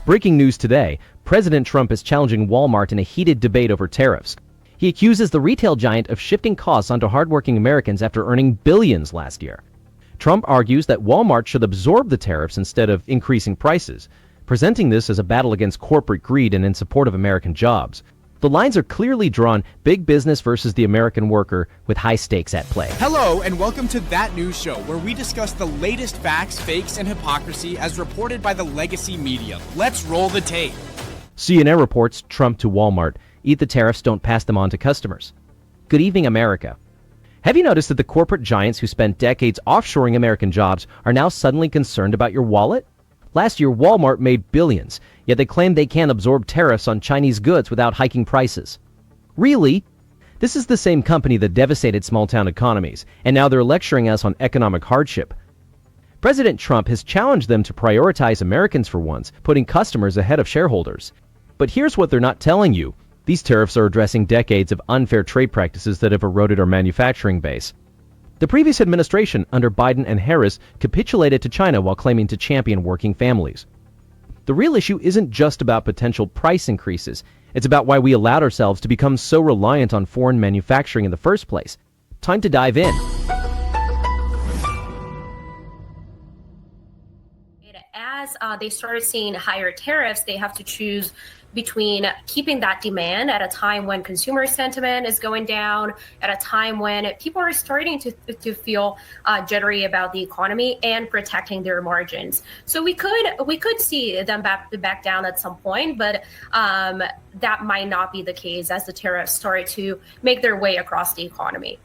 Breaking news today, President Trump is challenging Walmart in a heated debate over tariffs. He accuses the retail giant of shifting costs onto hardworking Americans after earning billions last year. Trump argues that Walmart should absorb the tariffs instead of increasing prices, presenting this as a battle against corporate greed and in support of American jobs. The lines are clearly drawn, big business versus the American worker, with high stakes at play. Hello, and welcome to That News Show, where we discuss the latest facts, fakes, and hypocrisy as reported by the legacy media. Let's roll the tape. CNN reports Trump to Walmart. Eat the tariffs, don't pass them on to customers. Good evening, America. Have you noticed that the corporate giants who spent decades offshoring American jobs are now suddenly concerned about your wallet? Last year, Walmart made billions, yet they claim they can't absorb tariffs on Chinese goods without hiking prices. Really? This is the same company that devastated small-town economies, and now they're lecturing us on economic hardship. President Trump has challenged them to prioritize Americans for once, putting customers ahead of shareholders. But here's what they're not telling you. These tariffs are addressing decades of unfair trade practices that have eroded our manufacturing base. The previous administration, under Biden and Harris, capitulated to China while claiming to champion working families. The real issue isn't just about potential price increases. It's about why we allowed ourselves to become so reliant on foreign manufacturing in the first place. Time to dive in. As they started seeing higher tariffs, they have to choose between keeping that demand at a time when consumer sentiment is going down, at a time when people are starting to feel jittery about the economy, and protecting their margins. So we could see them back down at some point, but that might not be the case as the tariffs start to make their way across the economy.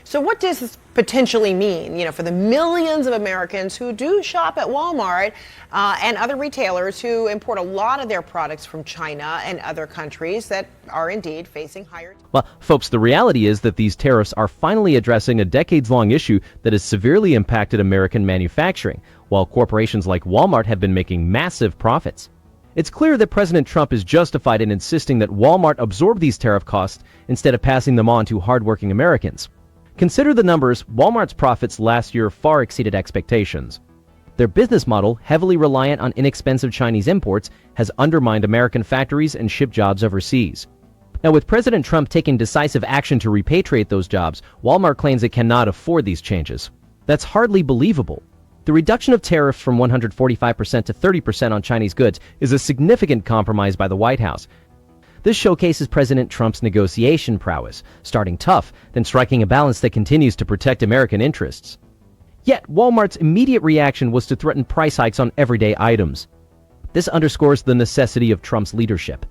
So what does this potentially mean, for the millions of Americans who do shop at Walmart and other retailers who import a lot of their products from China and other countries that are indeed facing higher? Well, folks, the reality is that these tariffs are finally addressing a decades-long issue that has severely impacted American manufacturing, while corporations like Walmart have been making massive profits. It's clear that President Trump is justified in insisting that Walmart absorb these tariff costs instead of passing them on to hardworking Americans. Consider the numbers. Walmart's profits last year far exceeded expectations. Their business model, heavily reliant on inexpensive Chinese imports, has undermined American factories and shipped jobs overseas. Now, with President Trump taking decisive action to repatriate those jobs, Walmart claims it cannot afford these changes. That's hardly believable. The reduction of tariffs from 145% to 30% on Chinese goods is a significant compromise by the White House. This showcases President Trump's negotiation prowess, starting tough, then striking a balance that continues to protect American interests. Yet, Walmart's immediate reaction was to threaten price hikes on everyday items. This underscores the necessity of Trump's leadership.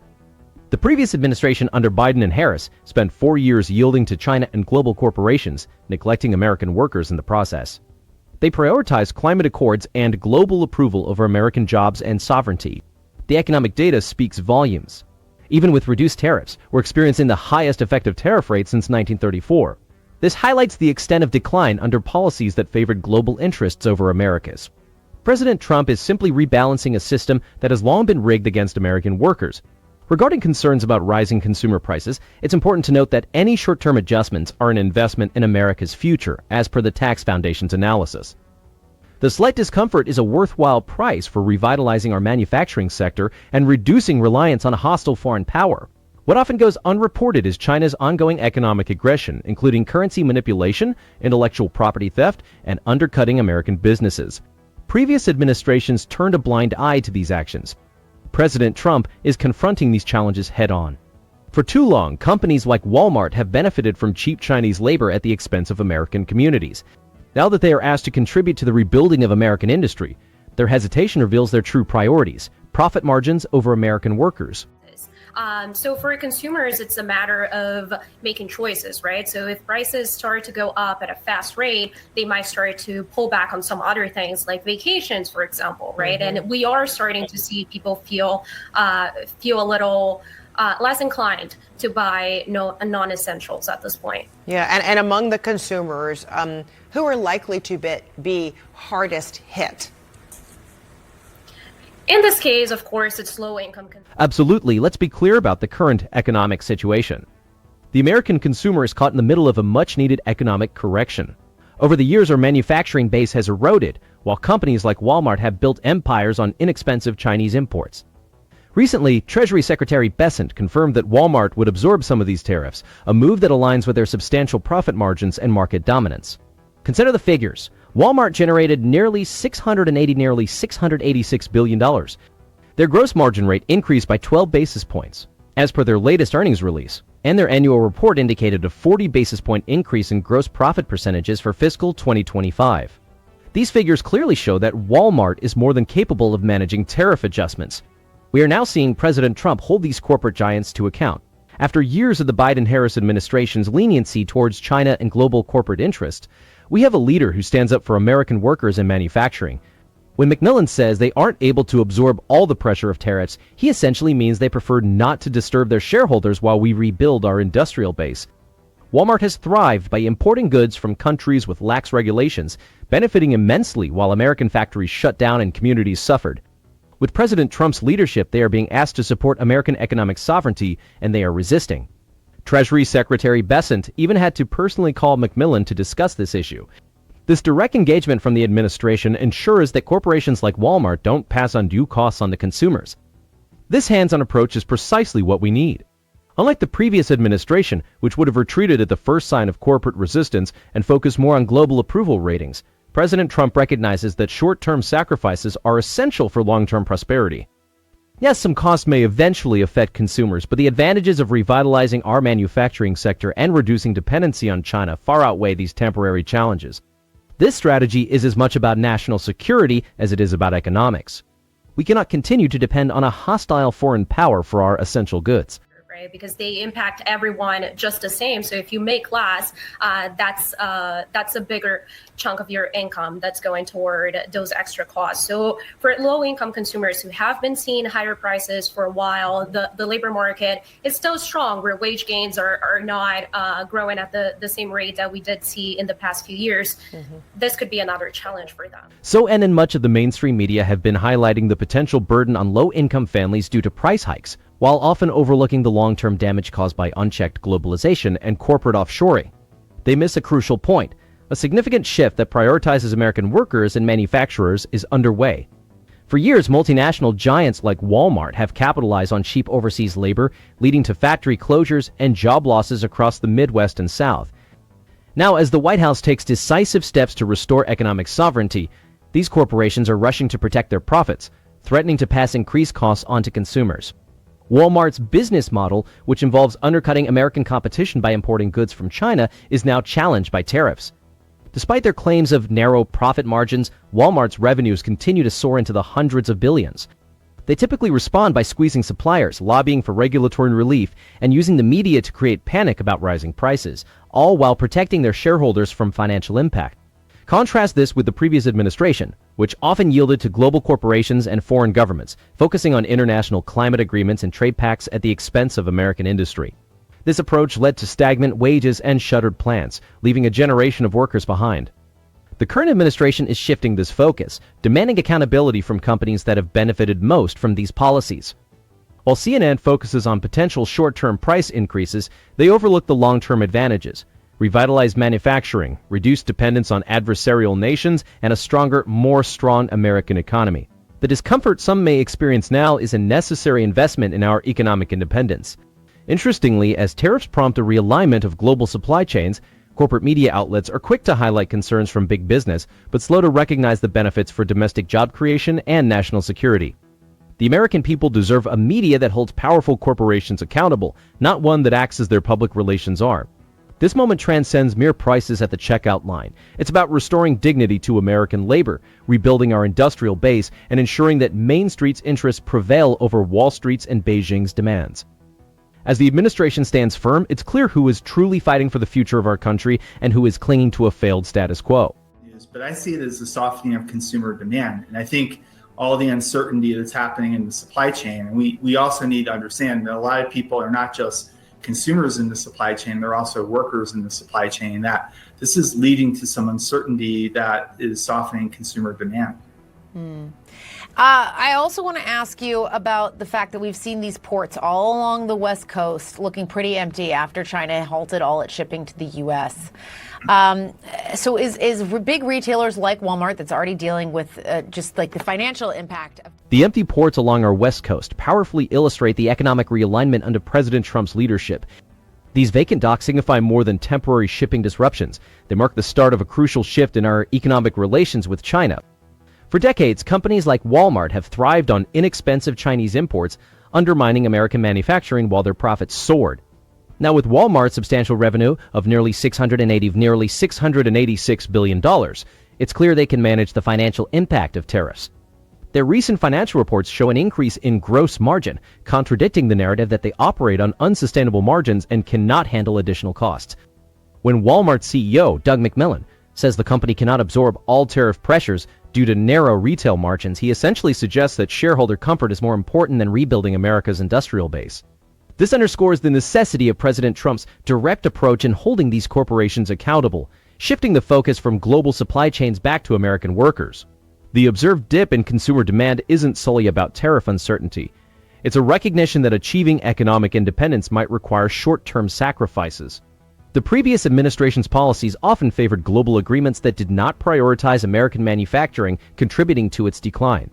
The previous administration under Biden and Harris spent 4 years yielding to China and global corporations, neglecting American workers in the process. They prioritized climate accords and global approval over American jobs and sovereignty. The economic data speaks volumes. Even with reduced tariffs, we're experiencing the highest effective tariff rate since 1934. This highlights the extent of decline under policies that favored global interests over America's. President Trump is simply rebalancing a system that has long been rigged against American workers. Regarding concerns about rising consumer prices, it's important to note that any short-term adjustments are an investment in America's future, as per the Tax Foundation's analysis. The slight discomfort is a worthwhile price for revitalizing our manufacturing sector and reducing reliance on a hostile foreign power. What often goes unreported is China's ongoing economic aggression, including currency manipulation, intellectual property theft, and undercutting American businesses. Previous administrations turned a blind eye to these actions. President Trump is confronting these challenges head-on. For too long, companies like Walmart have benefited from cheap Chinese labor at the expense of American communities. Now that they are asked to contribute to the rebuilding of American industry, their hesitation reveals their true priorities: profit margins over American workers. So for consumers, it's a matter of making choices, right? So if prices start to go up at a fast rate, they might start to pull back on some other things like vacations, for example, right? Mm-hmm. And we are starting to see people feel a little less inclined to buy non-essentials at this point. Yeah, and among the consumers, who are likely to be hardest hit? In this case, of course, it's low-income consumers. Absolutely. Let's be clear about the current economic situation. The American consumer is caught in the middle of a much-needed economic correction. Over the years, our manufacturing base has eroded, while companies like Walmart have built empires on inexpensive Chinese imports. Recently, Treasury Secretary Bessent confirmed that Walmart would absorb some of these tariffs, a move that aligns with their substantial profit margins and market dominance. Consider the figures. Walmart generated nearly $686 billion. Their gross margin rate increased by 12 basis points, as per their latest earnings release, and their annual report indicated a 40 basis point increase in gross profit percentages for fiscal 2025. These figures clearly show that Walmart is more than capable of managing tariff adjustments. We are now seeing President Trump hold these corporate giants to account. After years of the Biden-Harris administration's leniency towards China and global corporate interest, we have a leader who stands up for American workers and manufacturing. When Macmillan says they aren't able to absorb all the pressure of tariffs, he essentially means they prefer not to disturb their shareholders while we rebuild our industrial base. Walmart has thrived by importing goods from countries with lax regulations, benefiting immensely while American factories shut down and communities suffered. With President Trump's leadership, they are being asked to support American economic sovereignty, and they are resisting. Treasury Secretary Bessent even had to personally call Macmillan to discuss this issue. This direct engagement from the administration ensures that corporations like Walmart don't pass undue costs on to consumers. This hands-on approach is precisely what we need. Unlike the previous administration, which would have retreated at the first sign of corporate resistance and focused more on global approval ratings, President Trump recognizes that short-term sacrifices are essential for long-term prosperity. Yes, some costs may eventually affect consumers, but the advantages of revitalizing our manufacturing sector and reducing dependency on China far outweigh these temporary challenges. This strategy is as much about national security as it is about economics. We cannot continue to depend on a hostile foreign power for our essential goods. Right, because they impact everyone just the same. So if you make less, that's a bigger chunk of your income that's going toward those extra costs. So for low-income consumers who have been seeing higher prices for a while, the labor market is still strong, where wage gains are not growing at the same rate that we did see in the past few years. This could be another challenge for them. So and much of the mainstream media have been highlighting the potential burden on low-income families due to price hikes, while often overlooking the long-term damage caused by unchecked globalization and corporate offshoring. They miss a crucial point. A significant shift that prioritizes American workers and manufacturers is underway. For years, multinational giants like Walmart have capitalized on cheap overseas labor, leading to factory closures and job losses across the Midwest and South. Now, as the White House takes decisive steps to restore economic sovereignty, these corporations are rushing to protect their profits, threatening to pass increased costs on to consumers. Walmart's business model, which involves undercutting American competition by importing goods from China, is now challenged by tariffs. Despite their claims of narrow profit margins, Walmart's revenues continue to soar into the hundreds of billions. They typically respond by squeezing suppliers, lobbying for regulatory relief, and using the media to create panic about rising prices, all while protecting their shareholders from financial impact. Contrast this with the previous administration, which often yielded to global corporations and foreign governments, focusing on international climate agreements and trade pacts at the expense of American industry. This approach led to stagnant wages and shuttered plants, leaving a generation of workers behind. The current administration is shifting this focus, demanding accountability from companies that have benefited most from these policies. While CNN focuses on potential short-term price increases, they overlook the long-term advantages: revitalized manufacturing, reduced dependence on adversarial nations, and a stronger, more strong American economy. The discomfort some may experience now is a necessary investment in our economic independence. Interestingly, as tariffs prompt a realignment of global supply chains, corporate media outlets are quick to highlight concerns from big business, but slow to recognize the benefits for domestic job creation and national security. The American people deserve a media that holds powerful corporations accountable, not one that acts as their public relations are. This moment transcends mere prices at the checkout line. It's about restoring dignity to American labor, rebuilding our industrial base, and ensuring that Main Street's interests prevail over Wall Street's and Beijing's demands. As the administration stands firm, it's clear who is truly fighting for the future of our country and who is clinging to a failed status quo. But I see it as a softening of consumer demand. And I think all the uncertainty that's happening in the supply chain, and we also need to understand that a lot of people are not just consumers in the supply chain, they're also workers in the supply chain, that this is leading to some uncertainty that is softening consumer demand. I also want to ask you about the fact that we've seen these ports all along the West Coast looking pretty empty after China halted all its shipping to the U.S. So is big retailers like Walmart that's already dealing with just like the financial impact of The empty ports along our West Coast powerfully illustrate the economic realignment under President Trump's leadership. These vacant docks signify more than temporary shipping disruptions. They mark the start of a crucial shift in our economic relations with China. For decades, companies like Walmart have thrived on inexpensive Chinese imports, undermining American manufacturing while their profits soared. Now, with Walmart's substantial revenue of nearly $686 billion, it's clear they can manage the financial impact of tariffs. Their recent financial reports show an increase in gross margin, contradicting the narrative that they operate on unsustainable margins and cannot handle additional costs. When Walmart CEO Doug McMillon says the company cannot absorb all tariff pressures due to narrow retail margins, he essentially suggests that shareholder comfort is more important than rebuilding America's industrial base. This underscores the necessity of President Trump's direct approach in holding these corporations accountable, shifting the focus from global supply chains back to American workers. The observed dip in consumer demand isn't solely about tariff uncertainty. It's a recognition that achieving economic independence might require short-term sacrifices. The previous administration's policies often favored global agreements that did not prioritize American manufacturing, contributing to its decline.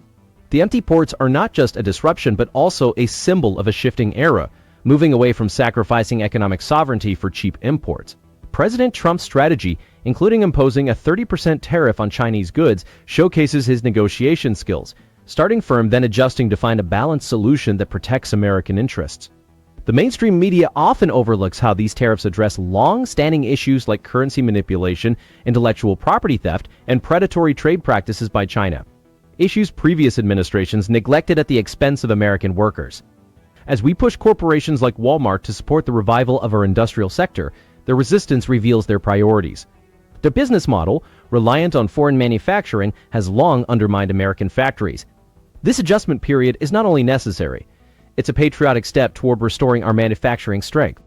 The empty ports are not just a disruption, but also a symbol of a shifting era, moving away from sacrificing economic sovereignty for cheap imports. President Trump's strategy, including imposing a 30% tariff on Chinese goods, showcases his negotiation skills, starting firm then adjusting to find a balanced solution that protects American interests. The mainstream media often overlooks how these tariffs address long-standing issues like currency manipulation, intellectual property theft, and predatory trade practices by China, issues previous administrations neglected at the expense of American workers. As we push corporations like Walmart to support the revival of our industrial sector, their resistance reveals their priorities. Their business model, reliant on foreign manufacturing, has long undermined American factories. This adjustment period is not only necessary, it's a patriotic step toward restoring our manufacturing strength.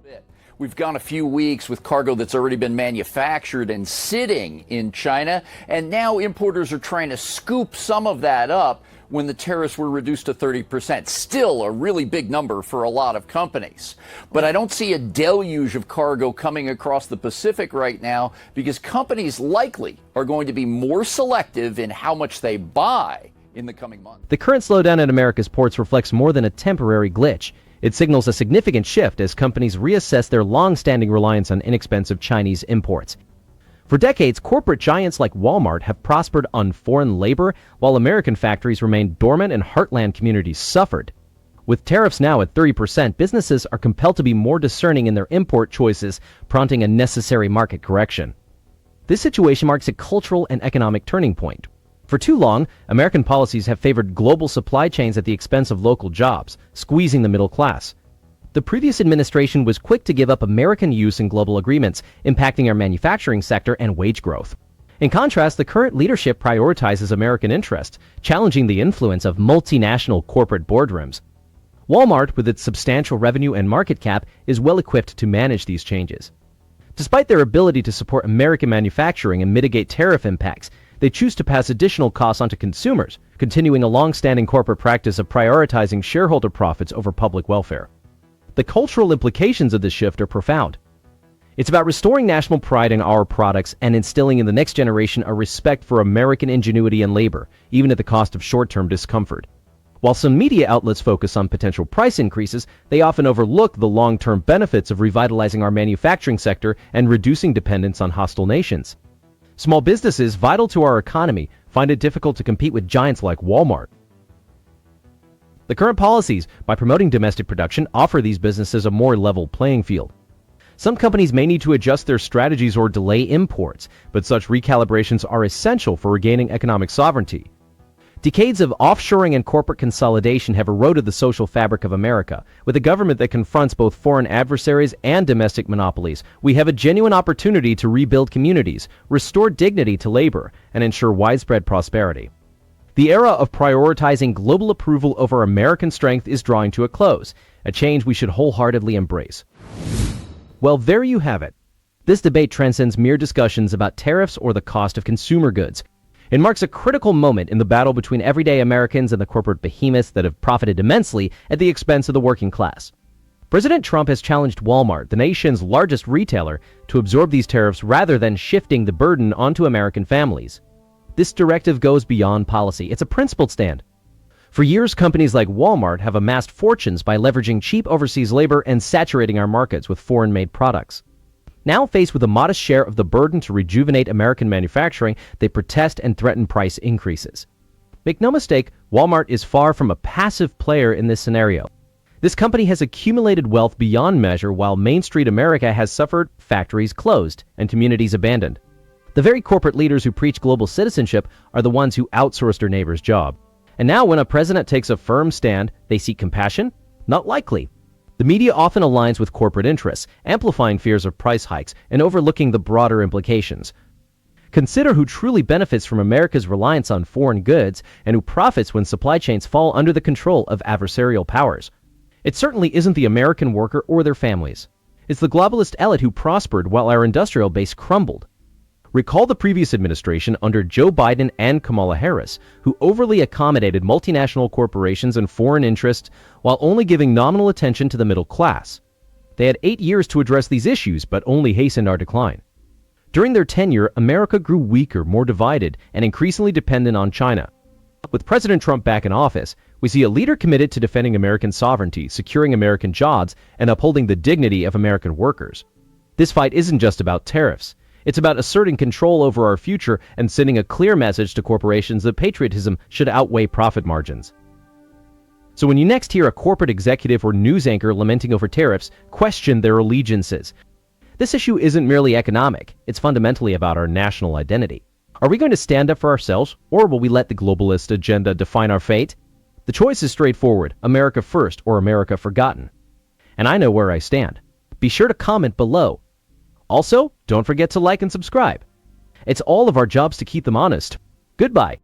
We've gone a few weeks with cargo that's already been manufactured and sitting in China, and now importers are trying to scoop some of that up when the tariffs were reduced to 30%. Still a really big number for a lot of companies. But I don't see a deluge of cargo coming across the Pacific right now because companies likely are going to be more selective in how much they buy in the coming months. The current slowdown at America's ports reflects more than a temporary glitch. It signals a significant shift as companies reassess their long-standing reliance on inexpensive Chinese imports. For decades, corporate giants like Walmart have prospered on foreign labor, while American factories remained dormant and heartland communities suffered. With tariffs now at 30%, businesses are compelled to be more discerning in their import choices, prompting a necessary market correction. This situation marks a cultural and economic turning point. For too long, American policies have favored global supply chains at the expense of local jobs, squeezing the middle class. The previous administration was quick to give up American use in global agreements, impacting our manufacturing sector and wage growth. In contrast, the current leadership prioritizes American interests, challenging the influence of multinational corporate boardrooms. Walmart, with its substantial revenue and market cap, is well equipped to manage these changes. Despite their ability to support American manufacturing and mitigate tariff impacts, they choose to pass additional costs onto consumers, continuing a long-standing corporate practice of prioritizing shareholder profits over public welfare. The cultural implications of this shift are profound. It's about restoring national pride in our products and instilling in the next generation a respect for American ingenuity and labor, even at the cost of short-term discomfort. While some media outlets focus on potential price increases, they often overlook the long-term benefits of revitalizing our manufacturing sector and reducing dependence on hostile nations. Small businesses vital to our economy find it difficult to compete with giants like Walmart. The current policies, by promoting domestic production, offer these businesses a more level playing field. Some companies may need to adjust their strategies or delay imports, but such recalibrations are essential for regaining economic sovereignty. Decades of offshoring and corporate consolidation have eroded the social fabric of America. With a government that confronts both foreign adversaries and domestic monopolies, we have a genuine opportunity to rebuild communities, restore dignity to labor, and ensure widespread prosperity. The era of prioritizing global approval over American strength is drawing to a close, a change we should wholeheartedly embrace. Well, there you have it. This debate transcends mere discussions about tariffs or the cost of consumer goods. It marks a critical moment in the battle between everyday Americans and the corporate behemoths that have profited immensely at the expense of the working class. President Trump has challenged Walmart, the nation's largest retailer, to absorb these tariffs rather than shifting the burden onto American families. This directive goes beyond policy. It's a principled stand. For years, companies like Walmart have amassed fortunes by leveraging cheap overseas labor and saturating our markets with foreign-made products. Now faced with a modest share of the burden to rejuvenate American manufacturing, they protest and threaten price increases. Make no mistake, Walmart is far from a passive player in this scenario. This company has accumulated wealth beyond measure while Main Street America has suffered, factories closed, and communities abandoned. The very corporate leaders who preach global citizenship are the ones who outsourced their neighbor's job. And now when a president takes a firm stand, they seek compassion? Not likely. The media often aligns with corporate interests, amplifying fears of price hikes and overlooking the broader implications. Consider who truly benefits from America's reliance on foreign goods and who profits when supply chains fall under the control of adversarial powers. It certainly isn't the American worker or their families. It's the globalist elite who prospered while our industrial base crumbled. Recall the previous administration under Joe Biden and Kamala Harris, who overly accommodated multinational corporations and foreign interests while only giving nominal attention to the middle class. They had 8 years to address these issues, but only hastened our decline. During their tenure, America grew weaker, more divided, and increasingly dependent on China. With President Trump back in office, we see a leader committed to defending American sovereignty, securing American jobs, and upholding the dignity of American workers. This fight isn't just about tariffs. It's about asserting control over our future and sending a clear message to corporations that patriotism should outweigh profit margins. So when you next hear a corporate executive or news anchor lamenting over tariffs, question their allegiances. This issue isn't merely economic. It's fundamentally about our national identity. Are we going to stand up for ourselves, or will we let the globalist agenda define our fate? The choice is straightforward: America first or America forgotten. And I know where I stand. Be sure to comment below. Also, don't forget to like and subscribe. It's all of our jobs to keep them honest. Goodbye.